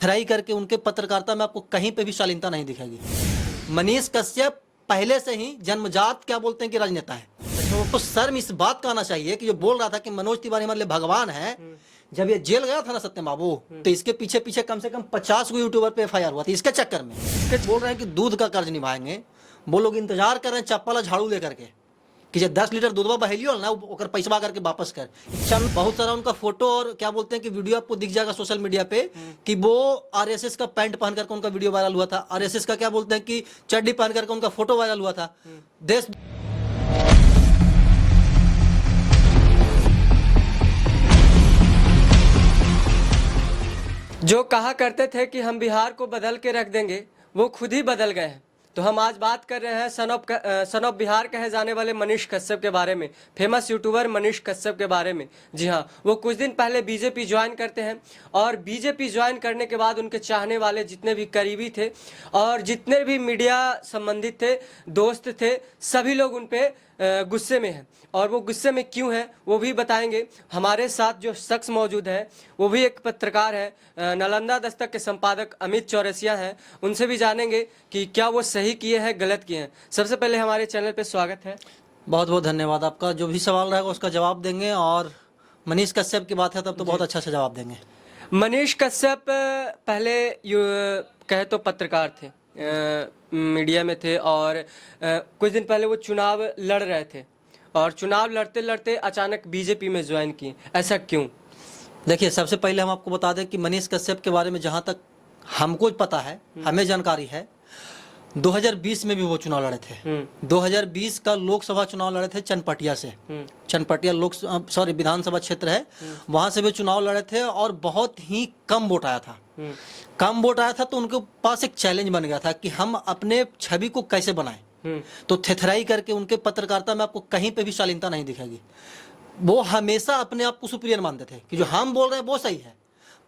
थराई करके उनके पत्रकारिता में आपको कहीं पे भी शालीनता नहीं दिखेगी। मनीष कश्यप पहले से ही जन्मजात क्या बोलते हैं कि राजनेता है। तो शर्म इस बात का आना चाहिए कि जो बोल रहा था कि मनोज तिवारी हमारे लिए भगवान है, जब ये जेल गया था ना सत्यम बाबू, तो इसके पीछे पीछे कम से कम 50 यूट्यूबर पे FIR हुआ था इसके चक्कर में। बोल रहे हैं कि दूध का कर्ज निभाएंगे, वो लोग इंतजार कर रहे हैं चप्पल झाड़ू लेकर के कि जब 10 लीटर दूधवा बहेलियो ना ओकर पैसा करके वापस कर। बहुत सारा उनका फोटो और क्या बोलते हैं कि वीडियो आपको दिख जाएगा सोशल मीडिया पे कि वो RSS का पैंट पहन करके उनका वीडियो वायरल हुआ था, RSS का क्या बोलते हैं कि चड्डी पहन करके उनका फोटो वायरल हुआ था। देश जो कहा करते थे कि हम बिहार को बदल के रख देंगे, वो खुद ही बदल गए हैं। तो हम आज बात कर रहे हैं सन ऑफ बिहार कहे जाने वाले मनीष कश्यप के बारे में, फेमस यूट्यूबर मनीष कश्यप के बारे में। जी हाँ, वो कुछ दिन पहले बीजेपी ज्वाइन करते हैं और बीजेपी ज्वाइन करने के बाद उनके चाहने वाले जितने भी करीबी थे और जितने भी मीडिया संबंधित थे, दोस्त थे, सभी लोग उन पे गुस्से में हैं। और वो गुस्से में क्यों है वो भी बताएंगे। हमारे साथ जो शख्स मौजूद है वो भी एक पत्रकार है, नालंदा दस्तक के संपादक अमित चौरसिया हैं। उनसे भी जानेंगे कि क्या वो सही किए हैं, गलत किए हैं। सबसे पहले हमारे चैनल पे स्वागत है। बहुत बहुत धन्यवाद आपका। जो भी सवाल रहेगा उसका जवाब देंगे, और मनीष कश्यप की बात है तब तो बहुत अच्छा से जवाब देंगे। मनीष कश्यप पहले कहे तो पत्रकार थे, मीडिया में थे और कुछ दिन पहले वो चुनाव लड़ रहे थे और चुनाव लड़ते लड़ते अचानक बीजेपी में ज्वाइन किए। ऐसा क्यों? देखिए, सबसे पहले हम आपको बता दें कि मनीष कश्यप के बारे में जहां तक हमको पता है, हमें जानकारी है, 2020 में भी वो चुनाव लड़े थे। 2020 का लोकसभा चुनाव लड़े थे चनपटिया से। चनपटिया विधानसभा क्षेत्र है, वहां से भी चुनाव लड़े थे और बहुत ही कम वोट आया था। कम वोट आया था तो उनके पास एक चैलेंज बन गया था कि हम अपने छवि को कैसे बनाएं। तो थेथराई करके उनके पत्रकारिता में आपको कहीं पे भी शालीनता नहीं दिखेगी। वो हमेशा अपने आप को सुपीरियर मानते थे कि जो हम बोल रहे हैं वो सही है।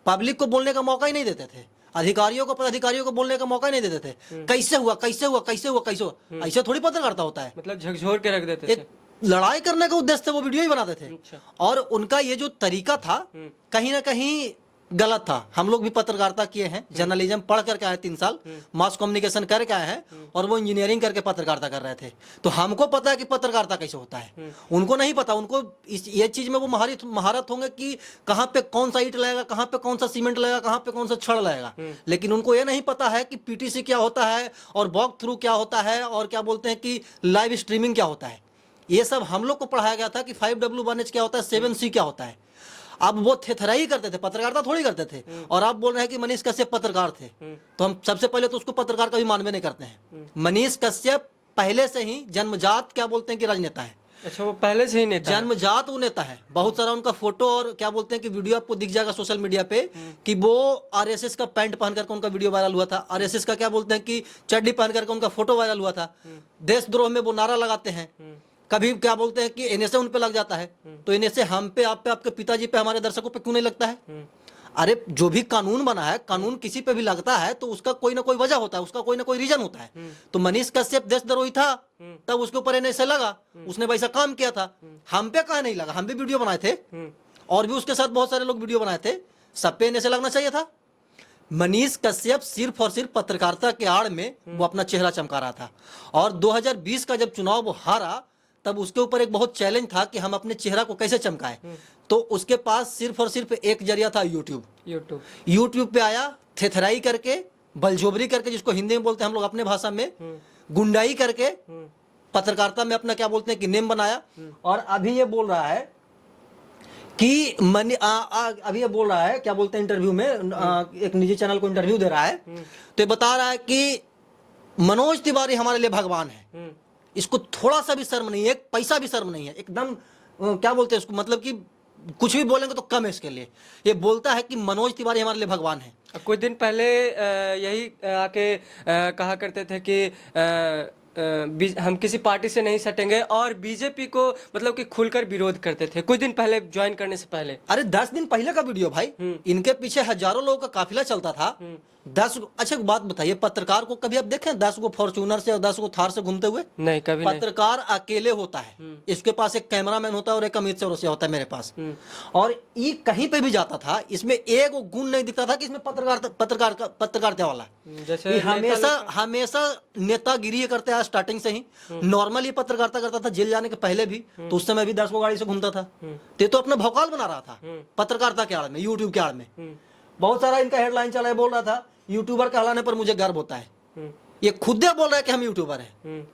पब्लिक को बोलने का मौका ही नहीं देते थे, अधिकारियों को पदाधिकारियों को बोलने का मौका ही नहीं देते थे। कैसे हुआ, कैसे हुआ, कैसे हुआ, कैसे हुआ, ऐसे थोड़ी पत्रकारिता होता है। मतलब झकझोर के रख देते थे। लड़ाई करने का उद्देश्य से वो वीडियो ही बनाते थे। अच्छा। और उनका ये जो तरीका था कहीं ना कहीं गलत था। हम लोग भी पत्रकारिता किए हैं, जर्नलिज्म पढ़ करके आए, 3 साल मास कम्युनिकेशन करके आए हैं, और वो इंजीनियरिंग करके पत्रकारिता कर रहे थे। तो हमको पता है कि पत्रकारिता कैसे होता है, उनको नहीं पता। उनको ये चीज में वो महारत होंगे कि कहाँ पे कौन सा ईंट लगेगा, कहाँ पे कौन सा सीमेंट लगेगा, कहाँ पे कौन सा छड़ लगेगा। लेकिन उनको ये नहीं पता है कि PTC क्या होता है और वॉक थ्रू क्या होता है और क्या बोलते हैं कि लाइव स्ट्रीमिंग क्या होता है। ये सब हम लोग को पढ़ाया गया था कि 5W1H क्या होता है, 7C क्या होता है। अब वो थेथराई करते थे, पत्रकारिता थोड़ी करते थे। और आप बोल रहे हैं कि मनीष कश्यप पत्रकार थे, तो हम सबसे पहले तो उसको पत्रकार कभी मानवे नहीं करते हैं। मनीष कश्यप पहले से ही जन्मजात क्या बोलते हैं कि राजनेता है। अच्छा, वो पहले से ही नेता है? जन्मजात वो नेता है। बहुत सारा उनका फोटो और क्या बोलते हैं कि वीडियो आपको दिख जाएगा सोशल मीडिया पे कि वो RSS का पैंट पहन करके उनका वीडियो वायरल हुआ था, RSS का क्या बोलते हैं कि चड्डी पहन करके उनका फोटो वायरल हुआ था। देशद्रोह में वो नारा लगाते हैं। कभी क्या बोलते हैं कि NSA उन पे लग जाता है, तो NSA हम पे, आप पे, आपके पिताजी पे, हमारे दर्शकों पे क्यों नहीं लगता है? अरे जो भी कानून बना है, कानून किसी पे भी लगता है तो उसका कोई ना कोई वजह होता है, उसका कोई ना कोई रीजन होता है। तो मनीष कश्यप देशद्रोही था, तब उसके ऊपर NSA लगा, उसने वैसा काम किया था। हम पे कहाँ नहीं लगा? हम भी वीडियो बनाए थे और भी उसके साथ बहुत सारे लोग वीडियो बनाए थे, सब पे NSA लगना चाहिए था। मनीष कश्यप सिर्फ और सिर्फ पत्रकारिता के आड़ में वो अपना चेहरा चमका रहा था। और 2020 का जब चुनाव वो हारा, तब उसके ऊपर एक बहुत चैलेंज था कि हम अपने चेहरा को कैसे चमकाएं। तो उसके पास सिर्फ और सिर्फ एक जरिया था, यूट्यूब पे आया, थेथराई करके, बलजोबरी करके, जिसको हिंदी में बोलते हैं हम लोग अपने भाषा में, गुंडाई करके पत्रकारिता में अपना क्या बोलते हैं कि नेम बनाया। और अभी ये बोल रहा है कि अभी ये बोल रहा है क्या बोलते हैं इंटरव्यू में, एक निजी चैनल को इंटरव्यू दे रहा है, तो ये बता रहा है कि मनोज तिवारी हमारे लिए भगवान है। इसको थोड़ा सा भी शर्म नहीं है, एक पैसा भी शर्म नहीं है, एकदम क्या बोलते हैं इसको, मतलब कि कुछ भी बोलेंगे तो कम है इसके लिए। ये बोलता है कि मनोज तिवारी हमारे लिए भगवान है। कुछ दिन पहले यही आके कहा करते थे कि हम किसी पार्टी से नहीं सटेंगे और बीजेपी को मतलब कि खुलकर विरोध करते थे कुछ दिन पहले ज्वाइन करने से पहले। अरे 10 दिन पहले का वीडियो भाई, इनके पीछे हजारों लोगों का काफिला चलता था 10 अच्छा एक बात बताइए, पत्रकार को कभी आप देखें 10 को फॉर्च्यूनर से और 10 को थार से घूमते हुए? नहीं, कभी नहीं। पत्रकार अकेले होता है, इसके पास एक कैमरामैन होता है और एक अमित चौरसिया होता है मेरे पास, और ये कहीं पे भी जाता था, इसमें एक गुण नहीं दिखता था कि इसमें पत्रकारिता वाला है। जैसे ये हमेशा नेतागिरी करते हैं स्टार्टिंग से ही। नॉर्मली पत्रकारिता करता था जेल जाने के पहले भी, तो उस समय भी 10 को गाड़ी से घूमता था। तो अपना भौकाल बना रहा था पत्रकारिता के आड़ में, यूट्यूब के आड़ में। बहुत सारा इनका हेडलाइन चला है, बोल रहा था यूट्यूबर कहलाने पर मुझे गर्व होता है। ये खुद बोल रहा है कि हम यूट्यूबर हैं।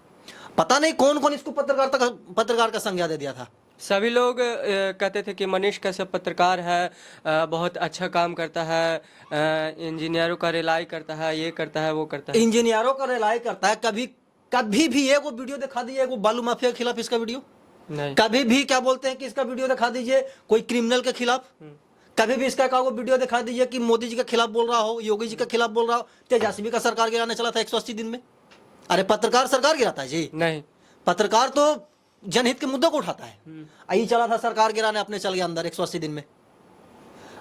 पता नहीं कौन कौन इसको पत्रकार का संज्ञा दे दिया था। सभी लोग कहते थे कि मनीष कश्यप पत्रकार है, बहुत अच्छा काम करता है, इंजीनियरों का रिलाई करता है, ये करता है, वो करता है। इंजीनियरों का रिलाई करता है? कभी भी एक वो वीडियो दिखा दीजिए, वो बालू माफिया के खिलाफ इसका वीडियो नहीं। कभी भी क्या बोलते हैं कि इसका वीडियो दिखा दीजिए कोई क्रिमिनल के खिलाफ। कभी भी इसका वो वीडियो दिखा दीजिए कि मोदी जी के खिलाफ बोल रहा हो, योगी जी के खिलाफ बोल रहा हो। तेजस्वी का सरकार गिराने चला था 180 दिन में। अरे पत्रकार सरकार गिराता है जी? नहीं, पत्रकार तो जनहित के मुद्दों को उठाता है। यही चला था सरकार गिराने, अपने चल गया अंदर 180 दिन में।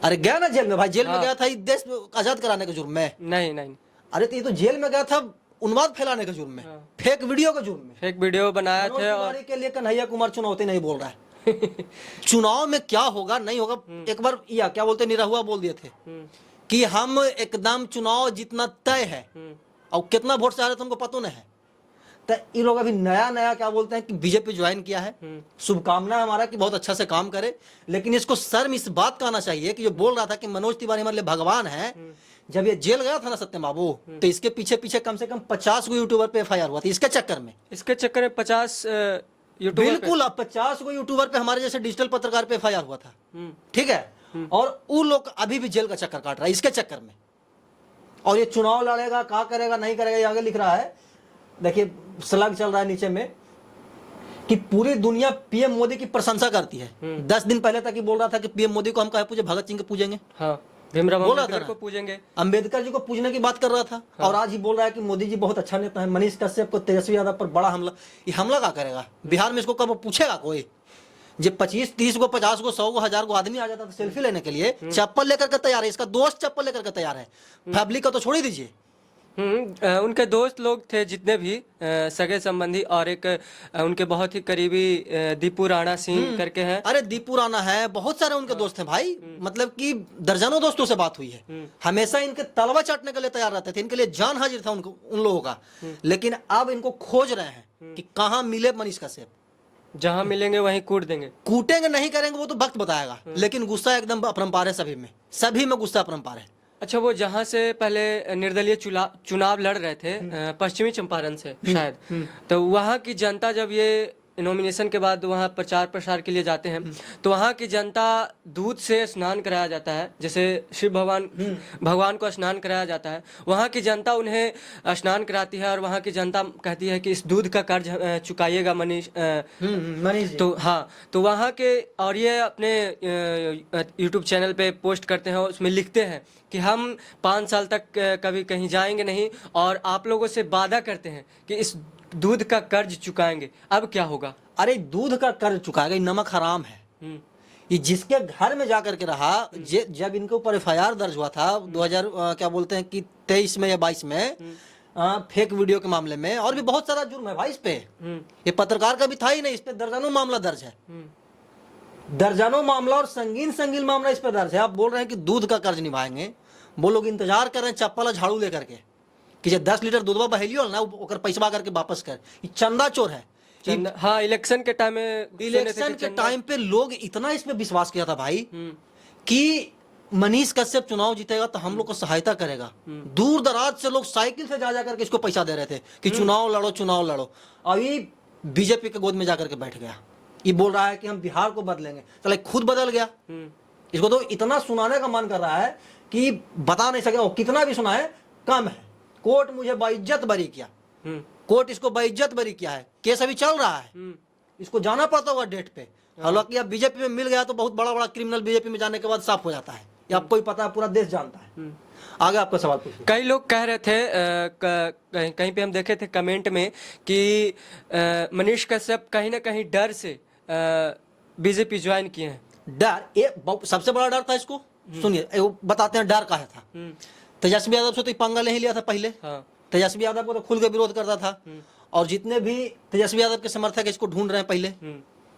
अरे गया ना जेल में भाई, जेल में गया था ये देश आजाद कराने के जुर्म में। नहीं। अरे तो ये तो जेल में गया था उन्माद फैलाने के जुर्म में, फेक वीडियो के जुर्म में। फेक वीडियो बनाए थे और के लिए कन्हैया कुमार चुनौती नहीं बोल रहा है। चुनाव में क्या होगा नहीं होगा, एक बार या क्या बोलते निरहुआ बोल दिए थे कि हम एकदम चुनाव जितना तय है, और कितना वोट से आ रहे थे हमको पता नहीं है। तो ये लोग अभी नया क्या बोलते हैं कि बीजेपी ज्वाइन किया है। शुभकामना है हमारा कि बहुत अच्छा से काम करे, लेकिन इसको शर्म इस बात का आना चाहिए कि जो बोल रहा था कि मनोज तिवारी हमारे लिए भगवान है, जब ये जेल गया था ना सत्यम बाबू, तो इसके पीछे कम से कम 50 को यूट्यूबर पे FIR हुआ था इसके चक्कर में। 50 यूट्यूबर बिल्कुल, अब 50 को यूट्यूबर पे, हमारे जैसे डिजिटल पत्रकार पे FIR हुआ था। ठीक है, और वो लोग अभी भी जेल का चक्कर काट रहा है इसके चक्कर में। और ये चुनाव लड़ेगा, क्या करेगा नहीं करेगा, ये आगे लिख रहा है। देखिए स्लग चल रहा है नीचे में कि पूरी दुनिया PM मोदी की प्रशंसा करती है। 10 दिन पहले तक ही बोल रहा था कि PM मोदी को हम कहे पूजे, भगत सिंह को पूजेंगे। हाँ, भीमराव बोल रहा अम्बेडकर था को पूजेंगे, अम्बेडकर जी को पूजने की बात कर रहा था। और आज ही बोल रहा है कि मोदी जी बहुत अच्छा नेता है। मनीष कश्यप को, तेजस्वी यादव पर बड़ा हमला। ये हमला क्या करेगा बिहार में? इसको कब पूछेगा कोई? जब 25, 30 को, 50 को, 100 को, 1000 को आदमी आ जाता था सेल्फी लेने के लिए, चप्पल लेकर के तैयार है। इसका दोस्त चप्पल लेकर के तैयार है, फैमिली का तो छोड़ ही दीजिए। उनके दोस्त लोग थे जितने भी सगे संबंधी, और एक उनके बहुत ही करीबी दीपू राणा सिंह करके हैं। अरे दीपू राणा है, बहुत सारे उनके दोस्त हैं भाई, मतलब कि दर्जनों दोस्तों से बात हुई है। हमेशा इनके तलवा चाटने के लिए तैयार रहते थे, इनके लिए जान हाजिर था उन लोगों का। लेकिन अब इनको खोज रहे हैं कि कहाँ मिले मनीष कश्यप। जहां मिलेंगे वहीं कूट देंगे। कूटेंगे नहीं करेंगे वो तो वक्त बताएगा, लेकिन गुस्सा एकदम अपरंपार है सभी में गुस्सा अपरंपार है। अच्छा, वो जहां से पहले निर्दलीय चुनाव लड़ रहे थे, पश्चिमी चंपारण से शायद, तो वहां की जनता जब ये नॉमिनेशन के बाद वहाँ प्रचार प्रसार के लिए जाते हैं, तो वहाँ की जनता दूध से स्नान कराया जाता है, जैसे शिव भगवान को स्नान कराया जाता है। वहाँ की जनता उन्हें स्नान कराती है और वहाँ की जनता कहती है कि इस दूध का कर्ज चुकाइएगा मनीष जी। तो हाँ, तो वहाँ के, और ये अपने यूट्यूब चैनल पे पोस्ट करते हैं और उसमें लिखते हैं कि हम 5 साल तक कभी कहीं जाएंगे नहीं, और आप लोगों से वादा करते हैं कि इस दूध का कर्ज चुकाएंगे। अब क्या होगा? अरे दूध का कर्ज चुकाएगा, नमक हराम है। ये जिसके घर में जाकर के रहा, जब इनके ऊपर FIR दर्ज हुआ था 2000 क्या बोलते हैं कि 23 में या 22 में, फेक वीडियो के मामले में, और भी बहुत सारा जुर्म है भाई इस पे। ये पत्रकार का भी था ही नहीं, इस पे दर्जनों मामला दर्ज है, दर्जनों मामला, और संगीन मामला इस पे दर्ज है। आप बोल रहे हैं कि दूध का कर्ज निभाएंगे। वो लोग इंतजार कर रहे हैं चप्पल झाड़ू लेकर के कि जब 10 लीटर दूधवा बहेलियो ना ओकर पैसा करके वापस कर। ये चंदा चोर है। हाँ, इलेक्शन के टाइम पे लोग इतना इस पे विश्वास किया था भाई कि मनीष कश्यप चुनाव जीतेगा तो हम लोग को सहायता करेगा। दूर दराज से लोग साइकिल से जा करके इसको पैसा दे रहे थे कि चुनाव लड़ो। अभी बीजेपी के गोद में जाकर के बैठ गया। ये बोल रहा है कि हम बिहार को बदलेंगे, चलो खुद बदल गया। इसको तो इतना सुनाने का मन कर रहा है कि बता नहीं सके, कितना भी सुनाए कम है। कोर्ट मुझे बाइज्जत बरी किया, कोर्ट इसको बाइज्जत बरी किया है, केस अभी चल रहा है, इसको जाना पड़ता होगा डेट पे। हालांकि अब बीजेपी में मिल गया तो बहुत बड़ा क्रिमिनल बीजेपी में जाने के बाद साफ हो जाता है, ये आपको ही पता है, पूरा देश जानता है। आगे आपका सवाल पूछिए। कई लोग कह रहे थे, कहीं पे हम देखे थे कमेंट में कि मनीष कश्यप कहीं ना कहीं डर से बीजेपी ज्वाइन किए हैं। डर, सबसे बड़ा डर था इसको। सुनिए बताते हैं डर का है था। तो तेजस्वी यादव से तो पंगा नहीं लिया था पहले। हाँ। तेजस्वी यादव को तो खुल के विरोध करता था, और जितने भी तेजस्वी यादव के समर्थक इसको ढूंढ रहे हैं पहले,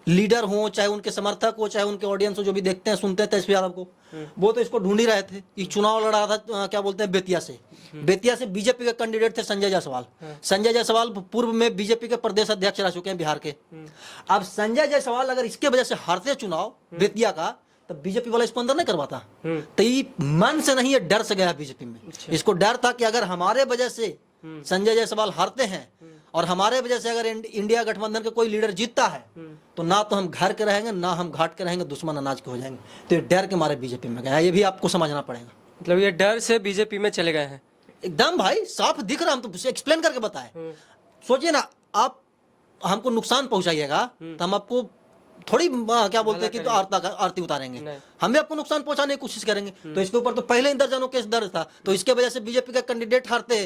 लीडर हो चाहे उनके समर्थक हो चाहे उनके ऑडियंस हो, जो भी देखते हैं सुनते हैं तेजस्वी यादव को, वो तो इसको ढूंढ ही रहे थे। ये चुनाव लड़ा था क्या बोलते हैं बेतिया से। बेतिया से बीजेपी के कैंडिडेट थे संजय जायसवाल। संजय जायसवाल पूर्व में बीजेपी के प्रदेश अध्यक्ष रह चुके हैं बिहार के। अब संजय जायसवाल अगर इसके वजह से हारते चुनाव बेतिया का, तो बीजेपी वाला इसको अंदर नहीं करवाता। तो ये मन से नहीं, ये डर से गया बीजेपी में। इसको डर था कि अगर हमारे वजह से संजय जायसवाल हारते हैं और हमारे वजह से अगर इंडिया गठबंधन का कोई लीडर जीतता है, तो ना तो हम घर के रहेंगे ना हम घाट के रहेंगे, दुश्मन अनाज के हो जाएंगे। तो ये डर के मारे बीजेपी में गया, ये भी आपको समझना पड़ेगा। मतलब ये डर से बीजेपी में चले गए हैं। एकदम भाई साफ दिख रहा, हम तो एक्सप्लेन करके बताए। सोचिए ना, आप हमको नुकसान पहुंचाइएगा तो हम आपको थोड़ी क्या बोलते हैं कि तो आरती उतारेंगे, हम भी आपको नुकसान पहुंचाने की कोशिश करेंगे। तो इसके ऊपर तो पहले ही दर्जनों केस दर्ज था। तो इसके वजह से बीजेपी का कैंडिडेट हारते,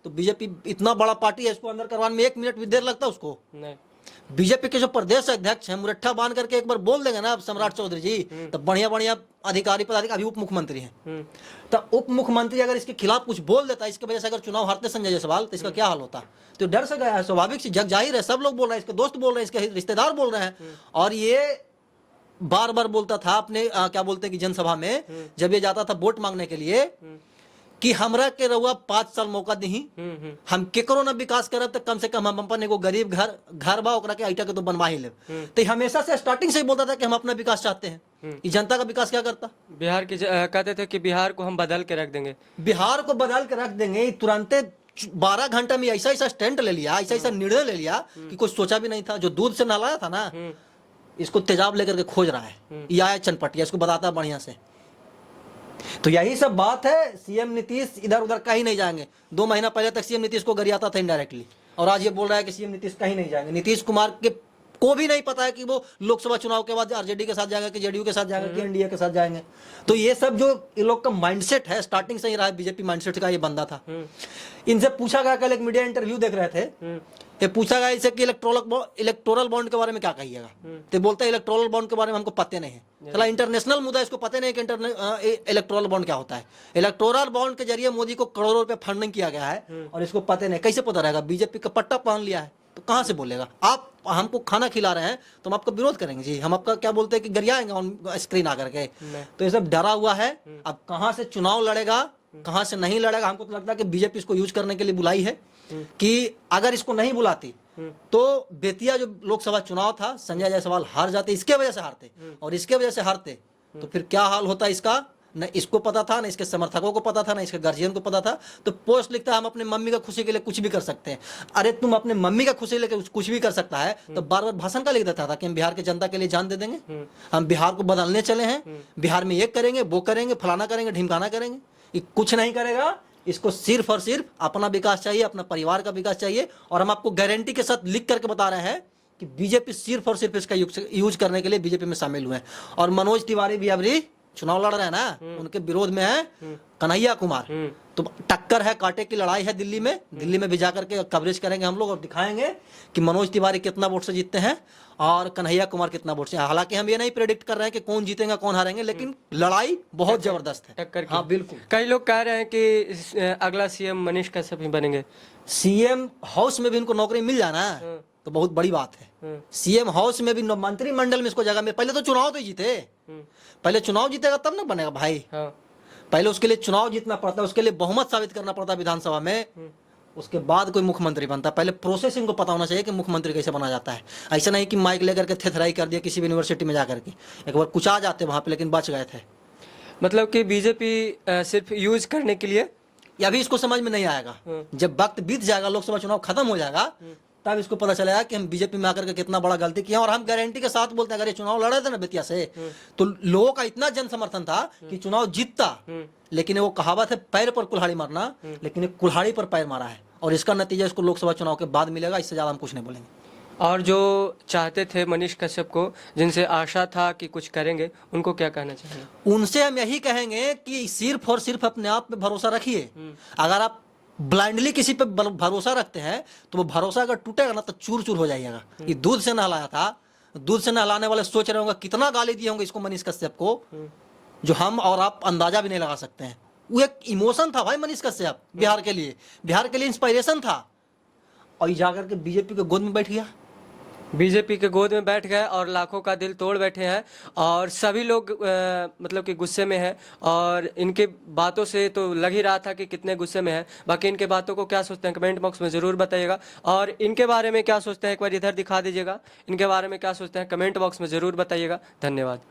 तो बीजेपी इतना बड़ा पार्टी है, इसको अंदर करवाने में 1 मिनट भी देर लगता उसको नहीं। बीजेपी के जो प्रदेश अध्यक्ष हैं, मुरट्ठा बांध करके एक बार बोल देंगे ना सम्राट चौधरी जी, तो बढ़िया बढ़िया अधिकारी पदाधिकारी, अभी उप मुख्यमंत्री हैं, तो उप मुख्यमंत्री अगर इसके खिलाफ कुछ बोल देता, इसके वजह से अगर चुनाव हारते संजय जायसवाल, तो इसका क्या हाल होता। तो डर से गया है, स्वाभाविक सी जग जाहिर है, सब लोग बोल रहे हैं, इसके दोस्त बोल रहे हैं, इसके रिश्तेदार बोल रहे हैं। और ये बार बार बोलता था अपने क्या बोलते हैं कि जनसभा में, जब ये जाता था वोट मांगने के लिए, कि हमरा के रहुआ 5 साल मौका दी, हम केकरो ना विकास करब तो कम से कम हम अपन एगो गरीब घर बा ओकरा के आइटा के तो बनवा ही लेब। तो हमेशा से स्टार्टिंग से ही बोलता था कि हम अपना विकास चाहते हैं। ये जनता का विकास क्या करता, बिहार की कहते थे कि बिहार को हम बदल के रख देंगे, बिहार को बदल के रख देंगे। तुरंत 12 घंटा में ऐसा ऐसा स्टैंड ले लिया, ऐसा ऐसा निर्णय ले लिया कि कुछ सोचा भी नहीं था। जो दूध से नहलाया था ना, इसको तेजाब लेकर के खोज रहा है। ये आया चनपटिया, इसको बताता बढ़िया से। तो यही सब बात है। सीएम नीतीश इधर उधर कहीं नहीं जाएंगे। 2 महीना पहले तक सीएम नीतीश को गरियाता था इनडायरेक्टली, और आज ये बोल रहा है कि सीएम नीतीश कहीं नहीं जाएंगे। नीतीश कुमार के को भी नहीं पता है कि वो लोकसभा चुनाव के बाद आरजेडी के साथ जाएंगे कि जेडीयू के साथ जाएंगे कि एनडीए के साथ जाएंगे। तो ये सब जो इन लोग का माइंडसेट है, स्टार्टिंग से ही रहा है, बीजेपी माइंडसेट का ये बंदा था। इनसे पूछा गया, कल एक मीडिया इंटरव्यू देख रहे थे, ये पूछा गया इसे कि इलेक्टोरल बॉन्ड के बारे में क्या कहिएगा, तो बोलते हैं इलेक्टोरल बॉन्ड के बारे में हमको पता नहीं है। चला इंटरनेशनल मुद्दा, इसको पता नहीं कि इलेक्टोरल बॉन्ड क्या होता है। इलेक्टोरल बॉन्ड के जरिए मोदी को करोड़ों रुपए फंडिंग किया गया है और इसको पता नहीं। कैसे पता रहेगा, बीजेपी का पट्टा पहन लिया है तो कहां से बोलेगा। आप हमको खाना खिला रहे हैं तो हम आपका विरोध करेंगे जी, हम आपका क्या बोलते हैं कि गरियाएंगे ऑन स्क्रीन आकर के। तो ये सब डरा हुआ है। अब कहां से चुनाव लड़ेगा कहां से नहीं लड़ेगा, हमको तो लगता है कि बीजेपी इसको यूज करने के लिए बुलाई है, कि अगर इसको नहीं बुलाती तो बेतिया जो लोकसभा चुनाव था, संजय जायसवाल हार जाते, इसके वजह से हारते, और इसके वजह से हारते तो फिर क्या हाल होता इसका, न इसको पता था, न इसके समर्थकों को पता था, न इसके गार्जियन को पता था। तो पोस्ट लिखता है हम अपने मम्मी का खुशी के लिए कुछ भी कर सकते हैं। अरे तुम अपने मम्मी का खुशी लेके कुछ भी कर सकता है तो बार बार भाषण का लिख देता था कि हम बिहार के जनता के लिए जान दे देंगे, हम बिहार को बदलने चले हैं, बिहार में ये करेंगे वो करेंगे फलाना करेंगे ढिमकाना करेंगे। ये कुछ नहीं करेगा, इसको सिर्फ और सिर्फ अपना विकास चाहिए, अपना परिवार का विकास चाहिए। और हम आपको गारंटी के साथ लिख करके बता रहे हैं कि बीजेपी सिर्फ और सिर्फ इसका यूज करने के लिए बीजेपी में शामिल हुए हैं। और मनोज तिवारी भी अभी चुनाव लड़ रहे हैं ना, उनके विरोध में है कन्हैया कुमार। तो टक्कर है, कांटे की लड़ाई है दिल्ली में। दिल्ली में भी जाकर के कवरेज करेंगे हम लोग और दिखाएंगे कि मनोज तिवारी कितना वोट से जीतते हैं और कन्हैया कुमार कितना वोट से। हालांकि हम ये नहीं प्रेडिक्ट कर रहे हैं कि कौन जीतेगा कौन हारेंगे, लेकिन लड़ाई बहुत जबरदस्त है, टक्कर की। हाँ बिल्कुल। कई लोग कह रहे हैं कि अगला सीएम मनीष कश्यप ही बनेंगे। सीएम हाउस में भी इनको नौकरी मिल जाना तो बहुत बड़ी बात है। सीएम हाउस में भी मंत्रिमंडल में इसको जगह में, पहले तो चुनाव तो जीते, पहले चुनाव जीतेगा तब ना बनेगा भाई। पहले उसके लिए चुनाव जीतना पड़ता है, उसके लिए बहुमत साबित करना पड़ता है विधानसभा में, उसके बाद कोई मुख्यमंत्री बनता है। पहले प्रोसेस इनको पता होना चाहिए कि मुख्यमंत्री कैसे बना जाता है। ऐसा नहीं कि माइक लेकर के थेथराई कर दिया किसी भी यूनिवर्सिटी में जाकर के, एक बार कुछ आ जाते वहां पे, लेकिन बच गए थे। मतलब कि बीजेपी सिर्फ यूज करने के लिए, या भी इसको समझ में नहीं आएगा। जब वक्त बीत जाएगा, लोकसभा चुनाव खत्म हो जाएगा, तब इसको पता चलेगा कि हम बीजेपी में आकर के कितना बड़ा गलती किया। और हम गारंटी के साथ बोलते हैं, अगर ये चुनाव लड़े थे ना बेतिया से, तो लोगों का इतना जन समर्थन था कि चुनाव जीतता। लेकिन वो कहावत है पैर पर कुल्हाड़ी मारना, लेकिन ये कुल्हाड़ी पर पैर मारा है और इसका नतीजा इसको लोकसभा चुनाव के बाद मिलेगा। इससे ज्यादा हम कुछ नहीं बोलेंगे। और जो चाहते थे मनीष कश्यप को, जिनसे आशा था कि कुछ करेंगे, उनको क्या कहना चाहेंगे? उनसे हम यही कहेंगे कि सिर्फ और सिर्फ अपने आप पे भरोसा रखिए। अगर आप ब्लाइंडली किसी पे भरोसा रखते हैं तो वो भरोसा अगर टूटेगा ना तो चूर चूर हो जाइएगा। ये दूध से नहलाया था, दूध से नहलाने वाले सोच रहे होंगे कितना गाली दिए होंगे इसको मनीष कश्यप को, जो हम और आप अंदाजा भी नहीं लगा सकते हैं। वो एक इमोशन था भाई मनीष कश्यप, बिहार के लिए इंस्पायरेशन था। और ये जाकर के बीजेपी के गोद में बैठ गया। बीजेपी के गोद में बैठ गए और लाखों का दिल तोड़ बैठे हैं, और सभी लोग मतलब कि गुस्से में हैं। और इनके बातों से तो लग ही रहा था कि कितने गुस्से में हैं। बाकी इनके बातों को क्या सोचते हैं कमेंट बॉक्स में ज़रूर बताइएगा, और इनके बारे में क्या सोचते हैं एक बार इधर दिखा दीजिएगा। इनके बारे में क्या सोचते हैं कमेंट बॉक्स में ज़रूर बताइएगा। धन्यवाद।